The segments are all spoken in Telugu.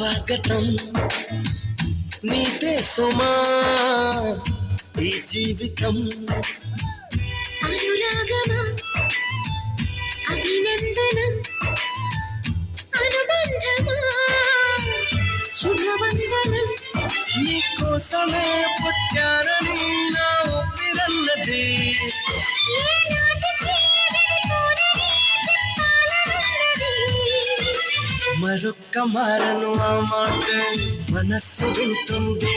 సుస్వాగతం నీదే సుమా ఈ జీవితం అనురాగమా అభినందనం అనుబంధమా శుభవందనం నీకోసమే పుట్టారని నా ఊపిరన్నది మరొక్క మారను ఆ మాట మనస్సు వింటుంది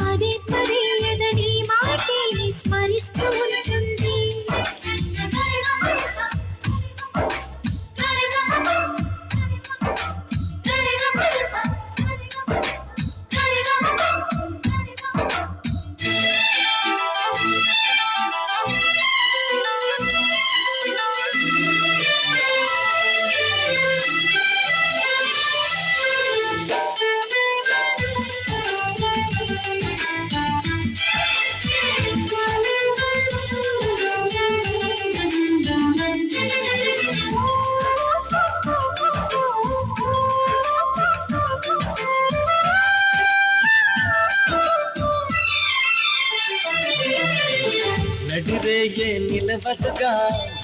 పదే పదే ఎదని మాటే స్మరిస్తూ ఉంటుంది నడిరేయే నిలవదుగా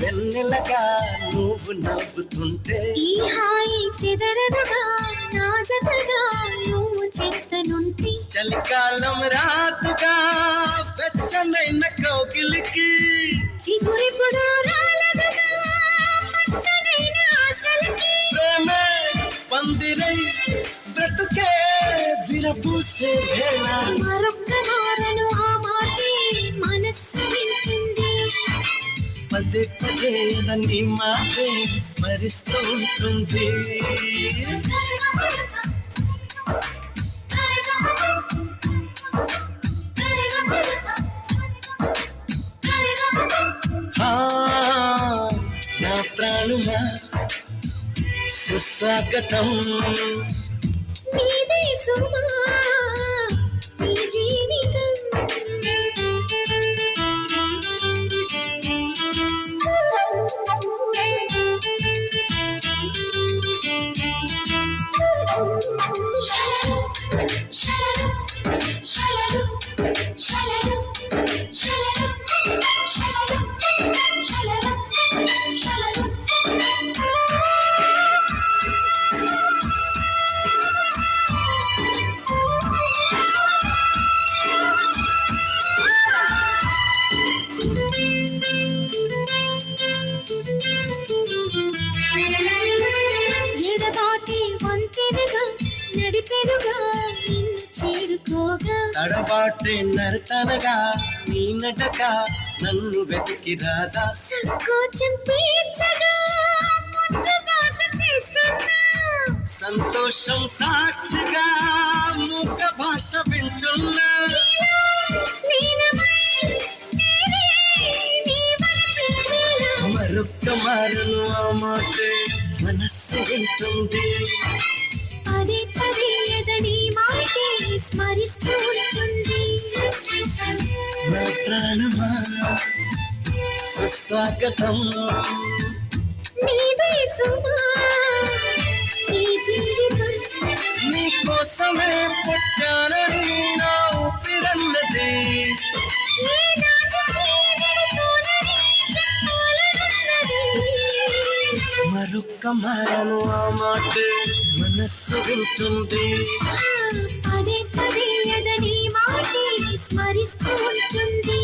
వెన్నెలగా నువ్వు నవ్వుతుంటే ఈ హాయి చెదరదుగా నా జతగా నువ్వు చేతనుంటే చలికాలం రాతుగా వెచ్చనైన కౌగిలికి చిగురిపుడు రాలదుగా పచ్చనైన ఆశలకి ప్రేమే పందిరై బ్రతుకే విరపూసే వేళ మరొక్క మారను ఆ మాటే మనస్సు వింటుంది పదే పదే నీ మాటే స్మరిస్తూ ఉంటుంది ఆ, నా ప్రాణుమా సుస్వాగతం నీదే సుమా నీ జీవితం ఎడబాటి వంతెనగా నడిపెరుగా నిన్ను చేరుకోగా తడబాటే నరతనగా నీ నటగా నన్ను వెతికి రాదా సంకోచం తీర్చగా ముద్దు బాస చేస్తున్నా సంతోషం సాక్షిగా మూక భాష వింటున్నా లీనమై నేనే నీ వలపించేలా మరొక్క మారను ఆ మాటే మనస్సు వింటుంది పదే పదే ఎదని మాటే స్మరిస్తూ ఉంటుంది నా ప్రాణమా సుస్వాగతం నీదే సుమా నీ జీవితం నీకోసమే పుట్టానని నా ఊపిరన్నది ఏనాటికి విడిపోనని చెప్పాలనున్నది మరొక్క మారను ఆ మాటే మనస్సు వింటుంది పదే పదే ఎదని మాటే స్మరిస్తూ ఉంటుంది